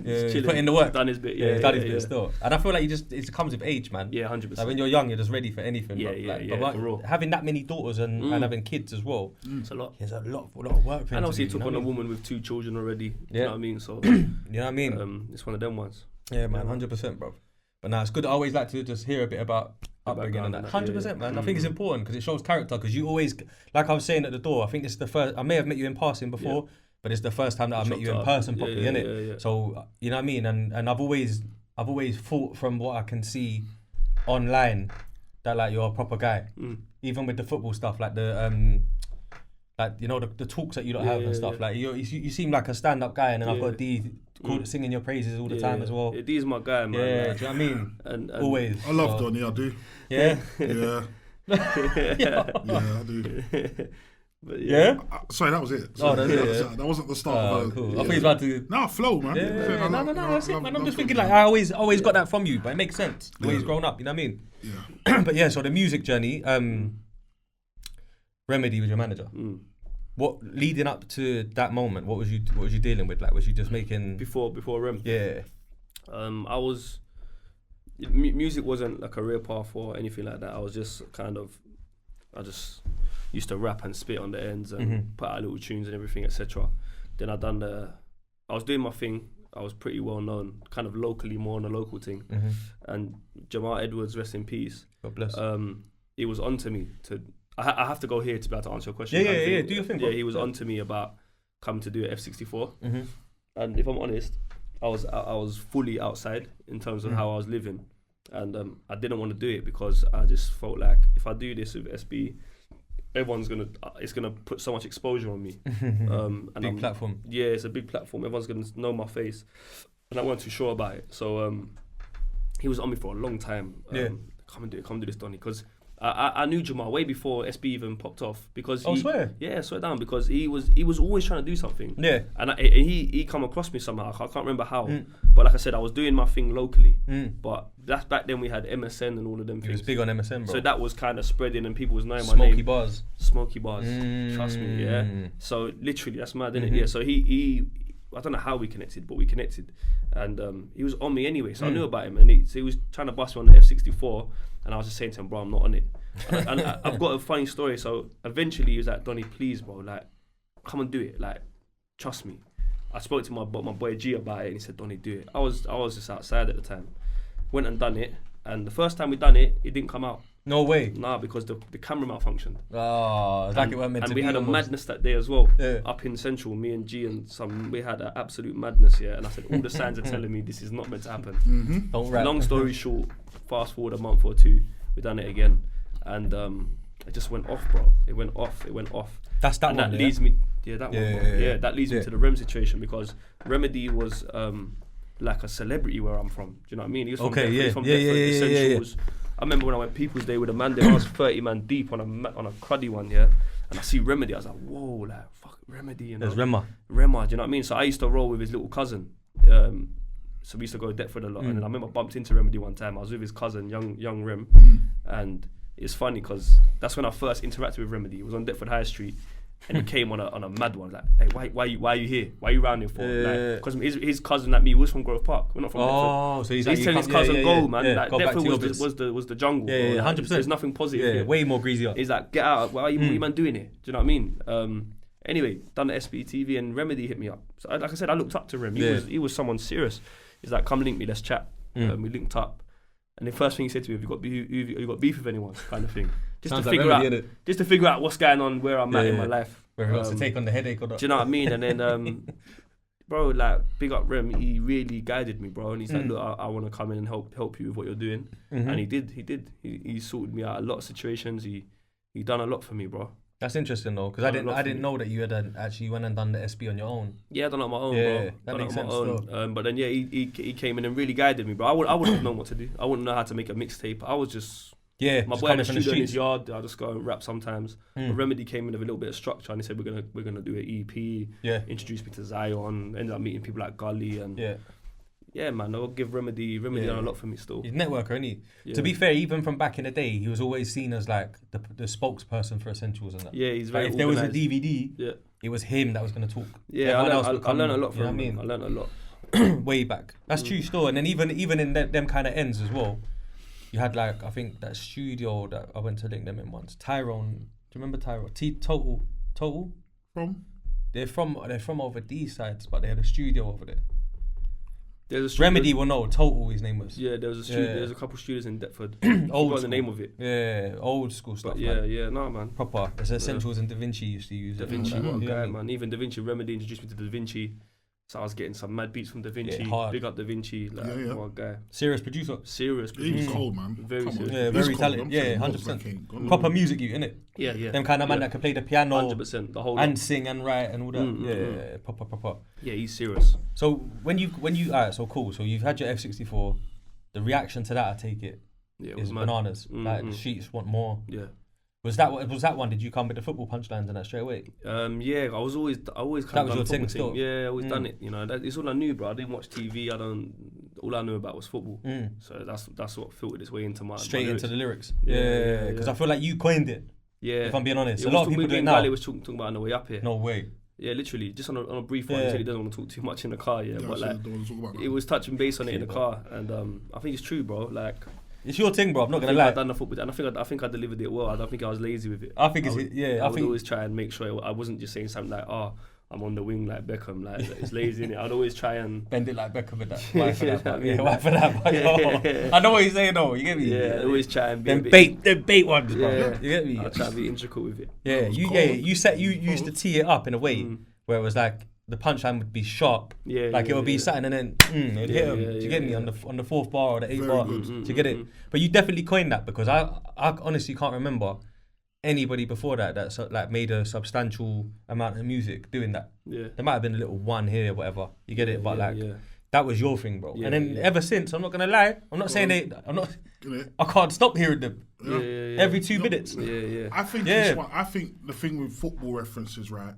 chilling. Put in the work. Done his bit. He's done his bit still. And I feel like it comes with age, man. Yeah, 100%. Like when you're young, you're just ready for anything. But for real. Having that many daughters and having kids as well, it's a lot. There's a lot of work. And obviously, he took on a woman with 2 children already. You know what I mean? So you know what I mean? It's one of them ones. Yeah, man, 100%, bro. But now it's good. I always like to just hear a bit about upbringing and that. 100%, man. I think it's important because it shows character. Because you always, like I was saying at the door, I think this is the first. I may have met you in passing before, but it's the first time that I've met you in person properly, innit? Yeah. So you know what I mean. And I've always thought from what I can see online that like you're a proper guy. Even with the football stuff, like the like you know the talks that you don't have and stuff. Like you seem like a stand-up guy, and then I've got D singing your praises all the time as well. Yeah, D's my guy, man. Yeah, like, do you know what I mean? And always. I love Donny, I do. Yeah. Yeah, I do. But Sorry, that was it. That wasn't the start of cool. I thought he was about to. No, flow, man. Yeah. No, that's it, man. I'm just thinking like I always got that from you, but it makes sense the way he's grown up. You know what I mean? Yeah. But yeah, so the music journey. Remedy was your manager. What leading up to that moment? What was you dealing with? Like, was you just making before Rem? Yeah. I was. Music wasn't like a career path or anything like that. I was just I just used to rap and spit on the ends and put out little tunes and everything, etc. Then I was doing my thing. I was pretty well known, kind of locally, more on a local thing. And Jamal Edwards, rest in peace. God bless. He was onto me to. I have to go here to be able to answer your question. Yeah. Do you think? Yeah, he was onto me about coming to do an F64. And if I'm honest, I was fully outside in terms of how I was living, and I didn't want to do it because I just felt like if I do this with SB, it's gonna put so much exposure on me. And big platform. Yeah, it's a big platform. Everyone's gonna know my face, and I wasn't too sure about it. So he was on me for a long time. Come and do this, Donny, because I knew Jamal way before SB even popped off because swear? Yeah, swear down, because he was always trying to do something. Yeah. And he come across me somehow. I can't remember how. But like I said, I was doing my thing locally. But that's back then we had MSN and all of them things. He was big on MSN, bro. So that was kind of spreading and people was knowing my name. Smoky Bars. Trust me, yeah. So literally that's mad, isn't it? Yeah. So he I don't know how we connected, but we connected. And he was on me anyway, so I knew about him. And he was trying to bust me on the F64. And I was just saying to him, bro, I'm not on it. And I've got a funny story. So eventually he was like, Donny, please, bro, like, come and do it. Like, trust me. I spoke to my boy G about it, and he said, Donny, do it. I was just outside at the time. Went and done it. And the first time we done it, it didn't come out. No way. Nah, because the camera malfunctioned. Oh, like it went meant to be. And we had a madness that day as well. Yeah. Up in Central, me and G and we had an absolute madness, yeah. And I said, all the signs are telling me this is not meant to happen. Don't rap. Long story short, fast forward a month or two, we done it again. And it just went off, bro. It went off. That's that and one, that leads me, that one, bro. Yeah, that leads me to the Rem situation, because Remedy was like a celebrity where I'm from. Do you know what I mean? He was from Deptford, Essentials. I remember when I went People's Day with a man there, I was 30 man deep on a cruddy one, yeah. And I see Remedy, I was like, whoa, like, fuck, Remedy. You know? There's Rema, do you know what I mean? So I used to roll with his little cousin. So we used to go to Deptford a lot. And then I remember I bumped into Remedy one time. I was with his cousin, young Rem. And it's funny because that's when I first interacted with Remedy. It was on Deptford High Street. And he came on a mad one, like, hey, why are you here? Why are you round here for? Because his cousin like me was from Grove Park. We're not from Deptford. So he's telling his cousin, go, man. Yeah, like, go Deptford was the jungle. Yeah, 100%. There's nothing positive here. Way more greasier. He's like, get out. Why are you man doing it? Do you know what I mean? Anyway, done the SBTV and Remedy hit me up. So like I said, I looked up to Rem. He was someone serious. He's like, come link me, let's chat. We linked up. And the first thing he said to me, have you got beef with anyone? Kind of thing. Just to figure out what's going on, where I'm at in my life. Where he wants to take on the headache or not. Do you know what I mean? And then, bro, like, big up Rem, he really guided me, bro. And he's like, look, I want to come in and help you with what you're doing. And he did. He sorted me out a lot of situations. He done a lot for me, bro. That's interesting though, because I didn't know that you had actually went and done the SB on your own. Yeah, I done it on my own, bro. That makes sense. But then he came in and really guided me, bro. I wouldn't have known what to do. I wouldn't know how to make a mixtape. I was just my boy had a studio in his yard. I just go and rap sometimes. But Remedy came in with a little bit of structure, and he said we're gonna do an EP. Yeah. Introduced me to Zion. Ended up meeting people like Gully and yeah, man, I'll give Remedy done a lot for me still. He's a networker, isn't he? Yeah. To be fair, even from back in the day, he was always seen as like the spokesperson for Essentials and that. Yeah, he's very If there was a DVD, it was him that was going to talk. Yeah, I learned a lot from him. I learned a lot. way back. That's true still. And then even in them kind of ends as well, you had like, I think that studio that I went to link them in once. Tyrone, do you remember Tyrone? Total? From? They're from over these sides, but they had a studio over there. There's a studio. Remedy, well, no, Total, his name was. Yeah, there was a studio. There's a couple studios in Deptford. Old Forgot the name of it. Yeah, old school stuff. But yeah, no, man. Proper. It's Essentials and Da Vinci used to use Da it. Vinci, what a guy, man. Even Da Vinci, Remedy introduced me to Da Vinci. So I was getting some mad beats from Da Vinci. Hard. Big up Da Vinci. Like, what a guy. Serious producer. He's cold, man. Very serious. Yeah, very talented. Yeah, 100%. Proper music, innit? Yeah. Them kind of man that can play the piano 100%. The whole and sing and write and all that. Yeah, proper. Yeah, he's serious. So when you alright, so cool. So you've had your F64. The reaction to that, I take it, is bananas. Like the streets want more. Yeah. Was that one? Did you come with the football punchlines and that straight away? Yeah, I always kind that of was done your the thing football still. thing. Yeah, I always done it. You know, it's all I knew, bro. I didn't watch TV. All I knew about was football. So that's what filtered its way into my straight my into the lyrics. Yeah, because I feel like you coined it. Yeah, if I'm being honest, a lot of people do it now. He was talking about on the way up here. No way. Yeah, literally, just on a brief one. He said he doesn't want to talk too much in the car. Yeah, but like it was touching base on it in the car, and I think it's true, bro. Like. It's your thing, bro. I'm not gonna lie. I've done the football, and I think I delivered it well. I don't think I was lazy with it. I think I would always try and make sure I wasn't just saying something like, "Oh, I'm on the wing like Beckham," like it's lazy, innit? I'd always try and bend it like Beckham with that. Why for that? I know what you're saying, though. You get me? Yeah, I'd always try and be them bait ones, bro. Yeah. You get me? I try and be intricate with it. Yeah, you used to tee it up in a way where it was like the punchline would be sharp, like it would be something, and then it'd hit him. Do you get me on the fourth bar or the eighth bar? Do you get it? But you definitely coined that because I honestly can't remember anybody before that like made a substantial amount of music doing that. Yeah, there might have been a little one here, whatever. You get it? But that was your thing, bro. And then ever since, I'm not gonna lie, I'm not saying they. I can't stop hearing them. Every 2 minutes. I think the thing with football references, right,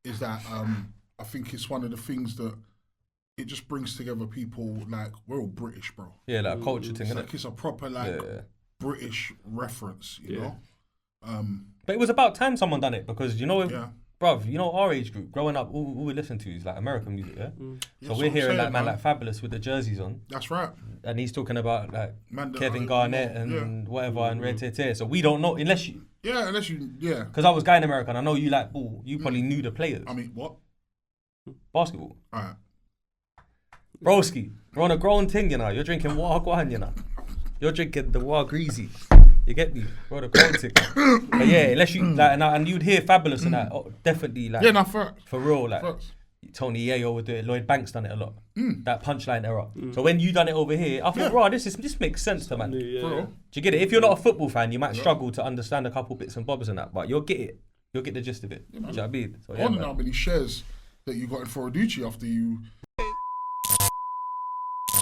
is that I think it's one of the things that it just brings together people. Like, we're all British, bro. Yeah, like a culture thing, like it's a proper British reference, you know. But it was about time someone done it because bruv, you know our age group growing up, all we listen to is like American music, So we're hearing that man like Fabulous with the jerseys on. That's right. And he's talking about like Kevin Garnett and whatever and Red Tete. So we don't know unless you. Yeah, Because I was guy in America and I know you like ball. You probably knew the players. I mean, what? Basketball. Alright. Broski, we're on a grown thing, you know. You're drinking Wagwan, you know. You're drinking the War Greasy. You get me? We're on a grown thing. But yeah, unless you like, and you'd hear Fabulous and that, definitely like. Yeah, no, facts. For real, like. Facts. Tony Yayo would do it. Lloyd Banks done it a lot. That punchline era. So when you done it over here, I thought, bro, this makes sense to man. Do you get it? If you're not a football fan, you might struggle to understand a couple bits and bobs and that, but you'll get it. You'll get the gist of it. Do you know what I mean? So, I wonder how many shares that you got in Foroducci after you